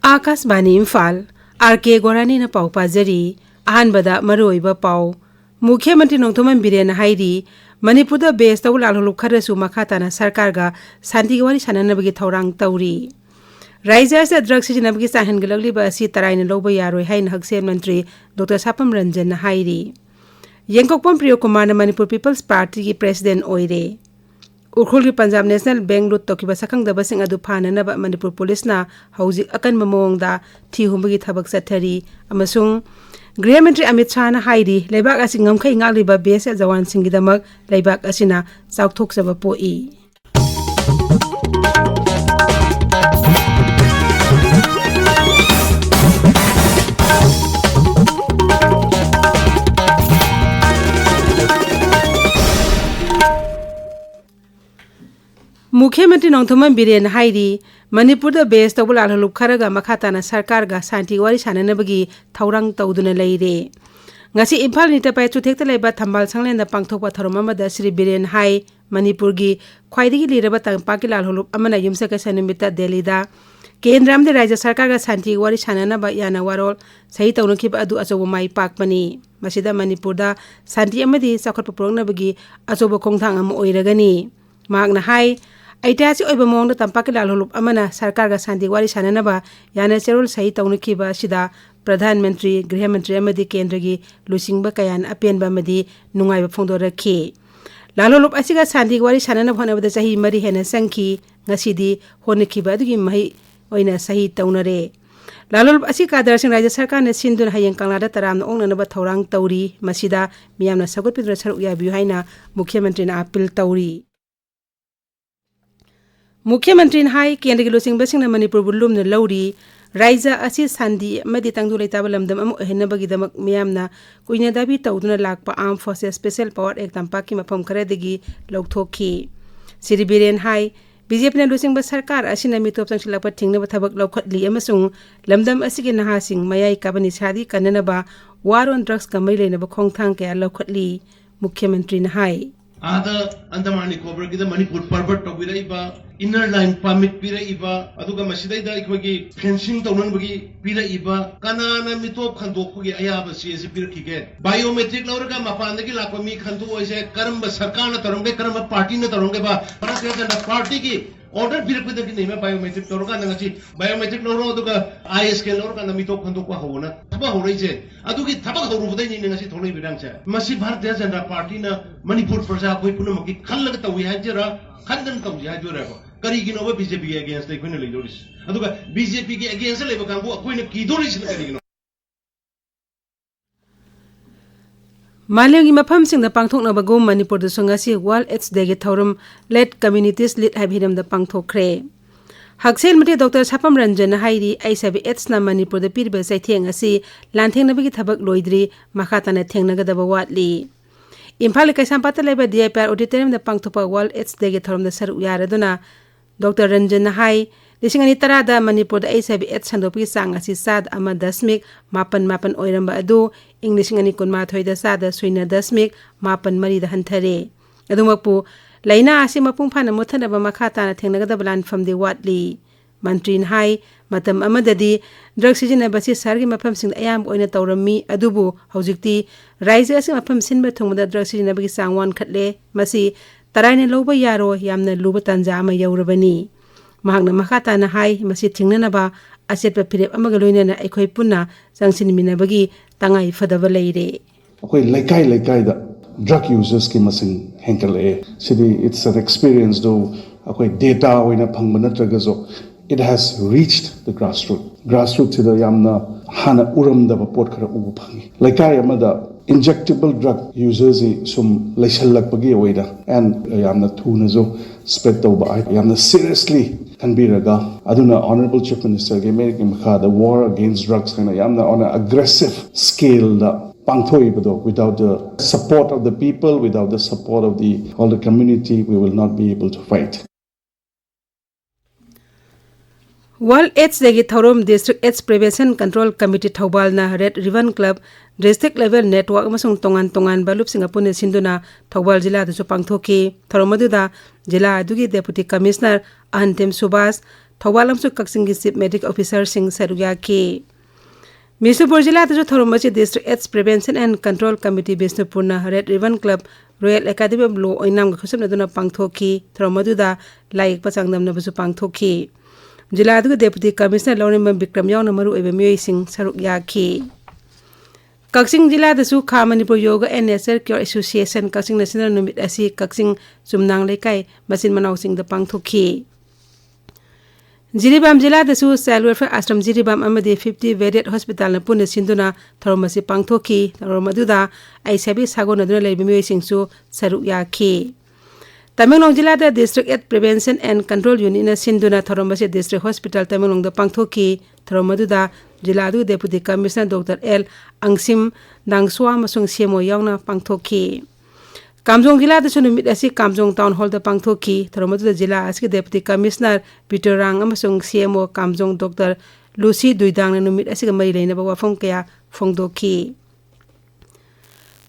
Akashvani Imphal R K. गोरानी न पाउ पाजरी अहानबदा मरोइबा पाउ मुख्यमंत्री नोंथोमन बिरेन हाइरी मणिपुर बेस तौ लालहुलुप खरसु मखाताना सरकार गा शांति वारी साननबगी थौरांग तौरी राज्य से ड्रग सिजनबगी चाहनगलगलिबा असि तराइन लौबा यारोय हाइन हक्सेल मंत्री डॉक्टर सापम रंजन हाइरी येंकोकपम प्रियो कुमार मणिपुर पीपल्स पार्टी की प्रेसिडेंट ओइरे उखुल की पंजाब नेशनल बैंक लूट तौकीबा सखंगदबसिंग अदु फाननबा मणिपुर पुलिसना हौजिक अकनबा मओंगदा थीहुंबगी थबक चथरी अमसुंग गृह मंत्री अमित शाह ना हाइरी लेबाक असि ngमखै ngakliba बेस जवान सिंगिदमक लेबाक असिना चाउथोकसबा पोई मुख्यमंत्री नोंथोमन बिरेन हाइरी मणिपुर बेस तौब लालहुलुप खरगा मखाताना सरकार गा शांति वारी साननबगी थौरांग तौदुना लेरे ngasi Imphal ni tapai chuthekta leba thambal sanglenda pangthokpa thorom amada Sri Biren Hai Manipur gi khwaidigi liraba tangpa ki lalholup amana yumsa ka sanumita Delhi da kendram de rajya sarkar ga shanti wari sanana ba yana warol sahi tawnuki ba adu asobo mai pakpani masida Manipur da shanti amadi sakhotpa purongna asobo khongthang am oiragani magna hai ऐतिहासिक ओइबा मोंग तंपाकी लालहुलुप अमना सरकार गा शांति वारी साननबा याना चेरोल सही तौनुखिबा सिदा प्रधानमंत्री गृहमंत्री अमदी केंद्र की लुसिंगबा कयान अपेनबा अमदी नुंगाइबा फोंदोरखि लालहुलुप असिगा शांति वारी साननब होनबदा सही मरी हेना संखि ngasiदी होनखिबा दुगी महि ओइना सही तौनरे लालहुलुप असि कादरसिंग राज्य सरकार ने सिंदुन हायें कांगलादा तराम ओंगनबा थौरांग तौरी मसिदा मियामना सगुतपिद्र सरुक याबियु हाइना मुख्यमंत्री ना अपील तौरी मुख्यमंत्री हाई केंद्र की लुसिंग मणिपुर बुलुम ने लौरी राज्य असि सांदी मदि तंगदु लेताबा लमदम अमु हेनबगीदमक मियामना कुइना दाबी तौदुना Lakpa arm forces special power एक तंपा की मफम खरदगी लौथोखी श्री बिरेन हाई बीजेपी ने लुसिंग सरकार असिना मितोप संगसिलप थिंगनब थबक लौखटली अमसुंग लमदम असिगे नहासिंग मयाई काबनी शादी कननबा वार ऑन ड्रग्स कमै लेनब खोंगथांग कया लौखटली मुख्यमंत्री हाई आदा अंदमान निकोबर की मणिपुर पर्वत तौबिरइबा इनर लाइन परमिट पिरइबा अदुगा मसिदैदा इखोगी फेंसिंग तौननबगी पिरइबा कनाना मितोप खंदोखगी अयाबा सीएस पिरखिगे बायोमेट्रिक लौरगा मपानदगी लाको मी खंदो ओइसे करम सरकार न तरंगे करम पार्टी न तरंगे बा भारतीय जनता पार्टी की ऑर्डर पिरखिदगी नहीं में बायोमेट्रिक तौरगा नंगसी बायोमेट्रिक लौरो अदुगा आईएस के लौरगा न मितोप खंदोखवा होना थबा होरैसे अदुगी थबा होरुबदै नि नंगसी थोलै बिदांसे मसि भारतीय जनता पार्टी न मणिपुर प्रजा कोइ पुनमकी खल्लग तौइ हाजरा खंदन तौइ हाजरा करीगिनो बीजेपी अगेंस्ट अखोइन लेदोरिस अदुगा बीजेपी के अगेंस्ट लेबा कांगु अखोइन कीदोरिस करीगिनो मालेंगी मफम सिंग द पांगथोकनबा गो मणिपुर द संगासी वर्ल्ड एड्स डे गे थौरम लेट कम्युनिटीज लीड हाबिरम द पांगथोखरे हक्सेल मते डॉक्टर सापम रंजन हाइरी आइसाबी एड्स ना मणिपुर द पिरबे साइथेंग असि लांथेंगनबगी थबक लोइद्री मखाताना थेंगनगदबा वाटली इम्फाल कैसांपाता लेबा डीआईपीआर ऑडिटोरियम द पांगथोपा वर्ल्ड एड्स डे गे थौरम द सरुक यारदुना डॉक्टर रंजन हाई लिसिंगनी तरादा मणिपुर द आइसाबी एड्स संदोपगी सांग असि साद अमा दशमिक मापन मापन ओइरंबा अदु इंग्लिशिंगनी कुनमाथोय द साद सुइना दशमिक मापन मरी द हंथरे अदुमकपु लैना आसि मपुंग फाना मुथनबा मखाताना थेंगनगदबा लानफम दे वाटली मंत्री हाई मतम अमददी ड्रग सिजनबसी सरगी मफम सिंग अयाम ओइना तौरमी अदुबु हौजिक्ति राज्य असि मफम सिनबा थुंगदा ड्रग सिजनबगी सांगवान खटले मसी तराइने लौबा यारो यामना लुबा तंजा अमा यौरबनी महागना मखाताना हाई मसी थिंगननबा असेटपा फिरेप अमगा लोइनना अखोइ पुन्ना संगसिनमिनबगी तंगाई फदबा लेइरे अखोइ लेकाई लेकाई दा ड्रग यूजर्स की मसिंग हेंकले सिदी इट्स एन एक्सपीरियंस दो अखोइ data ओइना फंगबा नत्रगजो it has reached the grassroots to the yamna hana uramdaba pot khara ubu phangi laikai amada injectable drug users sum laisallakpagi oida and yamna thuna jo spread tawba yamna seriously kanbiraga aduna honorable chief minister ge american makha the war against drugs kana yamna on an aggressive scale da pangthoibado without the support of the people without the support of all the community we will not be able to fight world AIDS डेगी थौरम district AIDS prevention control committee थौबालना red ribbon club district level network अमसुंग तोंगान तोंगान बालुपसिंग अपुने सिंदुना थौबाल जिला दसु पांगथोकी थौरम अदुदा जिला अदुगी deputy commissioner Ahantem Subhash Thawal amsu Kaksingi Chief Medical Officer Singh Saruyaki. Bisnupur Jilla da Thoromachi District AIDS Prevention and Control Committee Bisnupur na Red Ribbon Club Royal Academy of Law oinam ga khusam naduna pangthoki Thoromaduda laik pachangdam na basu pangthoki. Jilla da Deputy Commissioner Laurimam Bikram yauna maru ebe myoy Singh Saruyaki. Kaksing Jilla da su Kha Manipur Yoga and Nature Cure Association Kaksing National Numit asi Kaksing Sumnang Lekai Masin Manau Singh da pangthoki. Jiribam Jilla da su Cell Welfare Ashram Jiribam amadi 50 Varied Hospital na puna sinduna Thoromasi pangthoki Thoromaduda ai sabi sago naduna leibi myoy Singh su Saruyaki. Tamenglong Jilla da District AIDS Prevention and Control Unit na sinduna Thoromasi District Hospital Tamenglong da pangthoki Thoromaduda Jilla du Deputy Commissioner Dr. L. Angsim Dangswa masung CMO yauna pangthoki. Kamjong Jilla da sunumit asi Kamjong Town Hall da pangthoki Thoromaduda Jilla asi Deputy Commissioner Peter Rang amasung CMO Kamjong Dr. Lucy Duidang na numit asi mari leina ba wafong kaya phongdoki.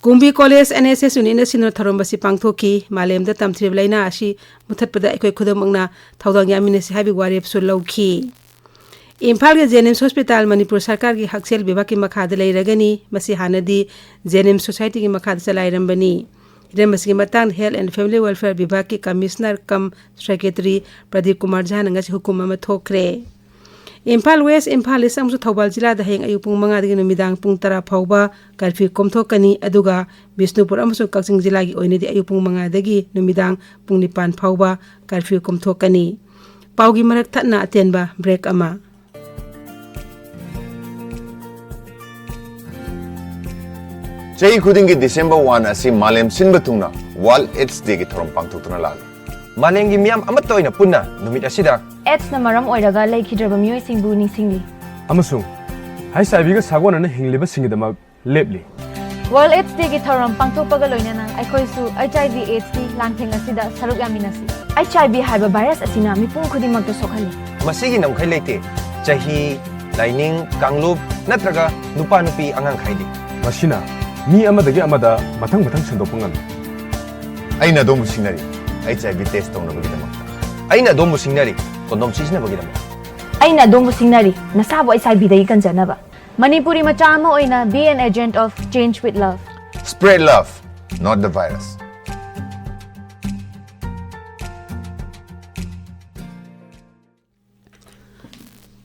Kumbi College NSS unina sino Thoromasi pangthoki malem da tamthri leina asi muthatpada ekoi khudam angna thaudang yaminasi habi warep su lauki. Imphal ke Jenims Hospital Manipur Sarkar ki Haksel Bibha ki makhad leiragani masi hanadi Jenims Society ki makhad salairam Remasi matang Health and Family Welfare Bibha ki Commissioner kam Secretary Pradeep Kumar Jha ngasi hukum ama thokre. Imphal West Imphal East amsu Thawbal Jilla da heng ayupung manga dagi numidang pung tara phauba curfew komthokani aduga Bisnupur amsu Kaksing Jilla gi oinadi ayupung manga dagi numidang pung 9 phauba curfew komthokani. Paugi marak thatna atenba break ama. Chahi khudingi December 1 asi malem sinba thungna World AIDS Day ki thorom pangthokna lal. Malengi miyam amatto ina punna numit asida AIDS na maram oiraga laikhidraba miyoi singbu ningsingli. Amasung hai saibiga sagwana na hingliba singidama lepli. World AIDS Day ki thoram pangthokpaga loinana aikhoisu HIV AIDS ki langtheng asida saruk yaminasi. HIV haiba virus asina mipung khudimakta sokhali. masigi namkhai leite chahi laining kanglup natraga nupa nupi angang khaidi. Masina mi amadagi amada matang sendopungam. Aina domu singnari HIV test tawna bagidamak. Aina dombu singnari kondom sisina bagidam. Aina dombu singnari nasabo HIV dai kanjanaba. Manipuri macha ama oina be an agent of change with love. Spread love, not the virus.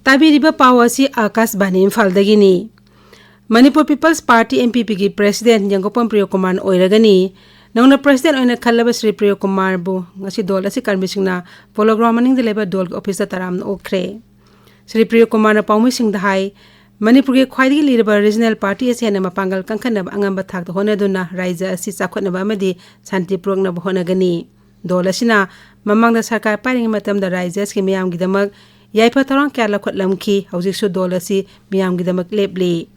Tabiriba pawasi Akas Bani Imphal dagini. Manipur People's Party MPP ki President Ng.Amukhomba Priyokumar oiragani. Nangna President oina khallaba Sri Priyokumar bu ngasi dol asi karmisingna pologram maning deleba dol office taram okre. Sri Priyokumar na paumising dahai Manipur ki khwaidigi liraba regional party ase na mapangal kangkhanab angamba thak honaduna raija asi chakhotnaba amadi santi progna honagani. Dol asina mamangda sarkar pairing matamda raija ki miyam gidamak yaipa tarang kyala khotlamki haujiksu dol asi miyam gidamak lepli.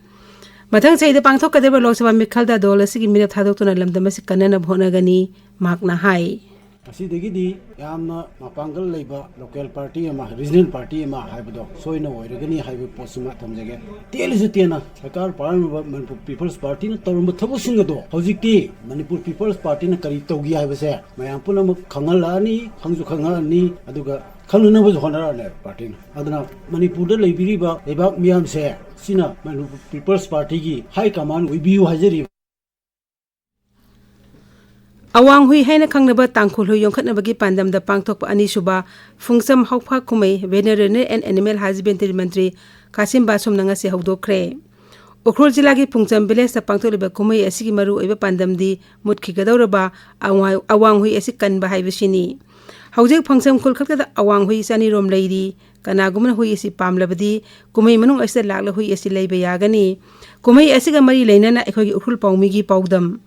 Matang sa ida pangthok kadeba Lok Sabha mikhalda dol asigi minat hadokuna lamdamasi kanana bhonagani makna hai. Asidagidi yamna mapangal leiba local party ama regional party ama haibodo soina oiragani haibo posuma thamjage telisu tena sarkar paranba Manipur People's Party na torumba thabusinga do hojikti Manipur People's Party na kari togi haibase mayam punam khangalani khangju khangani aduga khanunaba honarane party aduna Manipur da leibiriba lebak miyam se sina Manipur People's Party gi high command ubiu hajari Awang hui haina khangnaba tangkhul hui yongkhatnaba gi pandam da pangthokpa ani suba fungsam haukpha khumai veterinary and animal husbandry mantri Kasim Basum nanga se hawdokre Ukhrul jila gi Pungcham village da pangtholiba khumai asigi maru oiba pandam di mutkhi gadawraba awang hui asi kanba haibisini hawjek phangsam kulkhatka da awang hui sani rom leiri kanagumna hui asi pamlabadi kumai manung asida lakla hui asi leiba yagani kumai asiga mari leinana ekhogi ukhrul paumi gi paudam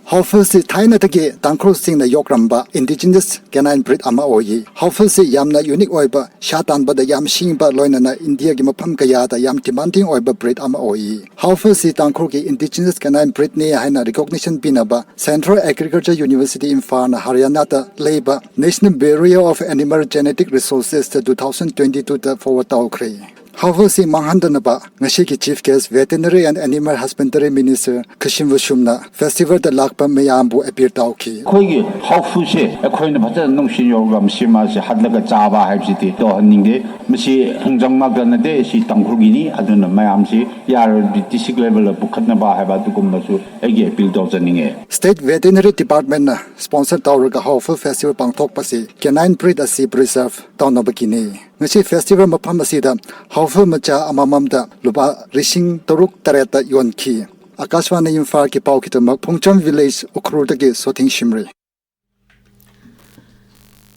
Hawfulsi Thailand take Tangkro Singh na Yokrambba indigenous canine breed ama oyi. Hawfulsi yamna unique oiba shatan bada yam shingba loina na India gi mafam kaya da yam demanding oiba breed ama oyi. Hawfulsi Tangkro ki indigenous canine breed ne haina recognition binaba Central Agriculture University Imphal na Haryana da labor National Bureau of Animal Genetic Resources 2022 da forward tawkre. ꯍꯥꯎꯐꯜꯁꯤ ꯃꯥꯡꯍꯟꯗꯅꯕ ꯉꯁꯤꯒꯤ chief guest veterinary and animal husbandry minister ꯈꯨꯁꯤꯟꯕꯁꯨꯝꯅ ꯐꯦꯁꯇꯤꯚꯦꯜꯗ ꯂꯥꯛꯄ ꯃꯌꯥꯝꯕꯨ appear ꯇꯧꯈꯤ ꯑꯩꯈꯣꯏꯒꯤ ꯍꯥꯎꯐꯨꯁꯦ ꯑꯩꯈꯣꯏꯅ ꯐꯖꯅ ꯅꯨꯡꯁꯤꯌꯧꯔꯒ ꯃꯁꯤ ꯃꯥꯁꯦ ꯍꯠꯂꯒ ꯆꯥꯕ ꯍꯥꯏꯕꯁꯤꯗꯤ ꯇꯧꯍꯟꯅꯤꯡꯗꯦ ꯃꯁꯤ ꯍꯤꯡꯖꯪꯃꯛꯇ ꯅꯠꯇꯦ ꯁꯤ ꯇꯥꯡꯈꯨꯜꯒꯤꯅꯤ ꯑꯗꯨꯅ ꯃꯌꯥꯝꯁꯤ ꯌꯥꯔꯕꯗꯤ ꯗꯤꯁꯇ꯭ꯔꯤꯛ ꯂꯦꯚꯦꯜꯗ ꯄꯨꯈꯠꯅꯕ ꯍꯥꯏꯕ ꯑꯗꯨꯒꯨꯝꯕꯁꯨ ꯑꯩꯒꯤ ꯑꯦꯄꯤꯜ ꯇꯧꯖꯅꯤꯡꯉꯦ ꯁ꯭ꯇꯦꯠ ꯚꯦꯇꯤꯅꯔꯤ ꯗꯤꯄꯥꯔꯠꯃꯦꯟꯠꯅ ꯁ꯭ꯄꯣꯟꯁꯔ ꯇꯧꯔꯒ ꯍꯥꯎꯐꯜ ꯐꯦꯁꯇꯤꯚꯦꯜ ꯄꯥꯡꯊꯣꯛꯄꯁꯤ ꯀꯦꯅꯥꯏꯟ ꯕ꯭ꯔꯤꯠ ꯑꯁꯤ ꯄ꯭ꯔꯤꯖꯔꯚ ꯇꯧꯅꯕꯒꯤꯅꯤ ꯉꯁꯤ ꯐꯦꯁꯇꯤꯚꯦꯜ ꯃꯐꯝ ꯑꯁꯤꯗ ꯍꯥꯎꯐꯜ ꯃꯆꯥ ꯑꯃꯃꯝꯗ ꯂꯨꯄꯥ 3,000-3,000 ꯌꯣꯟꯈꯤ ꯑꯀꯥꯁꯋꯥꯅꯤ ꯏꯝꯐꯥꯜꯒꯤ ꯄꯥꯎꯒꯤꯗꯃꯛ ꯐꯣꯡꯆꯝ village ꯎꯈ꯭ꯔꯨꯜꯗꯒꯤ ꯁꯣꯊꯤꯡ ꯁꯤꯝꯔꯤ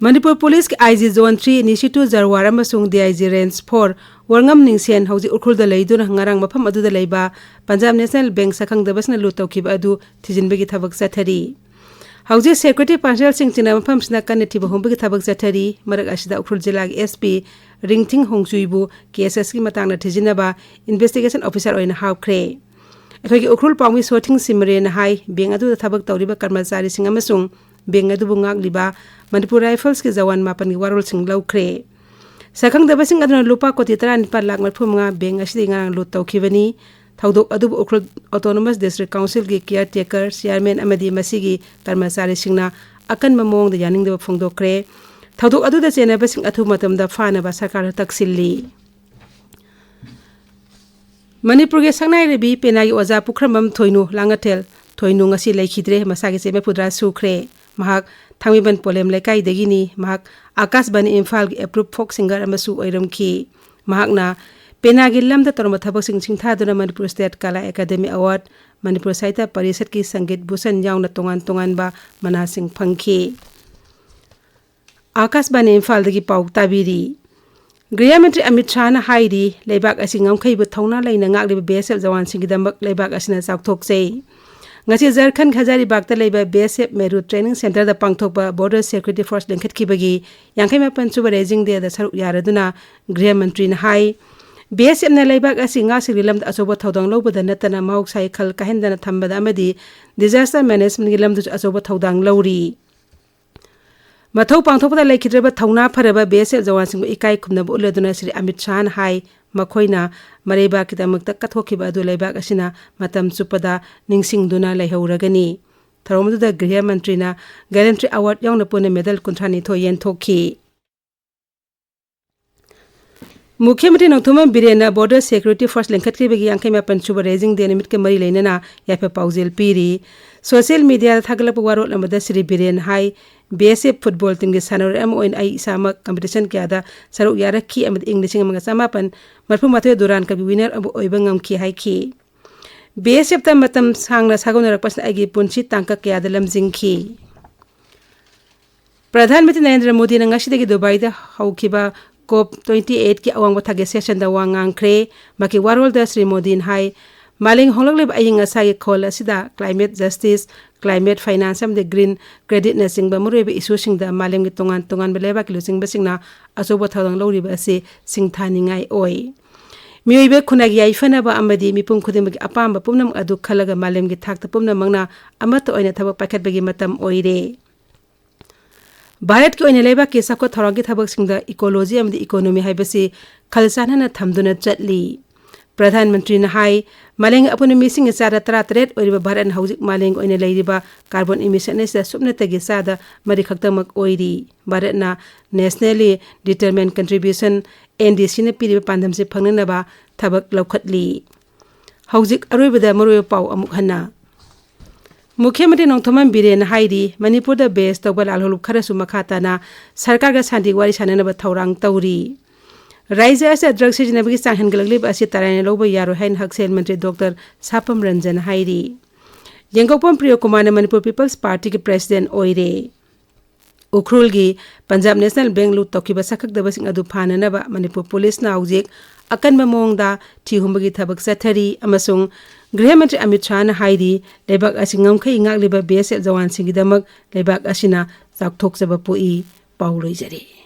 Manipur Police ki IG Zone 3 Nishitu Zarwar amasung DIG Range 4 Warngam Ningsen hauji Ukhulda leiduna ngarang mafam aduda leiba Punjab National Bank sakhangdabasna lut tawkiba adu thijinbagi thabak sathari hauji Secretary Partial Singh China mafam sna kanethiba hombagi thabak sathari marak asida Ukhrul Jilla gi SP Ringthing Hongchuibu KSS ki matangna thijinaba Investigation Officer oina hawkhre Athoi Ukhrul Pawmi Sothing Simre na hai beng adu thabak tawriba karmachari sing amasung beng adu bungak liba Manipur Rifles ki Jawan mapan ki warol sing laukhre sakhang daba sing aduna lupa koti 34 lakh marphumnga beng asidi ngarang lut tawkhibani thaudok adu Ukhrul Autonomous District Council ki caretaker chairman amadi masigi karmachari singna akan mamong da yaning daba phongdokre thaudok adu da chena ba sing athu matam da fana ba sarkar taksilli Manipur ge sangnai rebi penagi oja pukramam thoinu langatel thoinu ngasi laikhidre masagi cheme pudra sukhre mahak Thangmiban polem lekai degini mahak Akashbani Imphal gi approved folk singer amasu oiramki mahakna penagi lamda torma thabak sing thaduna Manipur State Kala Academy Award Manipur Sahitya Parishad ki Sangeet Bhushan yauna tongan ba mana sing phangki Akashbani Imphal dagi pau tabiri Griya Mantri Amit Shah na hairi leibak asingam khaibu thongna laina ngakliba BSF jawan singidamak leibak asina chakthokchei ngasi Jharkhand Khazari Bagta leiba BSF Meru Training Center da pangthokba Border Security Force lengkhatkibagi yangkhaima panchuba raising day da saruk yaraduna Griya Mantri na hai BSF na leibak asinga sirilam da asoba thodang lobada natana mahok sai khal kahendana thambada amadi disaster management gi lamdu asoba thodang lawri Mathau pangthokda laikhidraba thauna pharaba BSF jawan sing ikai khumna uladuna Sri Amit Shah na hai makhoina mareba kidamakta kathokhiba adu leibak asina matam chupada ningsingduna leihauragani tharomduda Griya Mantri na Gallantry Award yauna pune medal kunthani thoyen thokhi Mukhyamantri Nongthoma Birena Border Security Force lengkhatkibagi yangkhaima panchuba raising day nimit ke mari leinana yape paujel piri social media thagalap warol amada Sri Biren hai BSF football team ge sanor MON ai sama competition kya da saruk yarakhi amad English amanga samapan marfu mathe duran ka winner abu oibangam ki hai ki BSF ta matam sangna sagonarak pasna agi punchi tangka kya da lamjing ki Pradhan Mantri Narendra Modi na ngasidagi Dubai da haukiba COP28 ki awang bathage session da wangang kre maki warol da Sri Modi hai Maling honglib aying asagi khol asida climate justice climate finance am the green credit na singba murebe issue singda maling tongan beleba kilo singba singna asobo thadang loriba ase singthaningai oi miyoibe khunagi aifana ba amadi mipum khudimagi apamba pumnam adu khalaga malem gi thakta pumnam mangna amato oina thaba pakhat bagi matam oire Bharat ki oina leba ke sakko thoragi thabak singda ecology am the economy haibasi khalsana na thamduna chatli Pradhan Mantri na hai maleng apuni missing isada trat oiriba Bharat hauzik maleng oina leiriba carbon emission is subna tagi sada mari khaktamak oiri Bharat na nationally determined contribution NDC na piriba pandam se phangnana ba thabak laukhatli hauzik aroibada maroi pau amuk hana Mukhyamantri Nongthoma Biren hairi Manipur da base tawba lalholup kharasu makhata na sarkar ga sandi wari sanana ba thorang tauri Raisa as a drug seasonabagi Sanghangalib as a Tarana Lobo Yaro Hain Haksel Mantri Dr. Sapam Ranjan Hairi. Yangopam Priyo Kumana Manipur People's Party ki President Oire. Ukhrulgi Punjab National Bank lut tokiba sakak dabasing adu phananaba Manipur Police na aujek akan mamongda thihumbagi thabak sathari amasung Griha Mantri Amit Shah na hairi lebak asingam khai ngak liba BSF jawan singidamak lebak asina sakthok jaba pui pauloi jare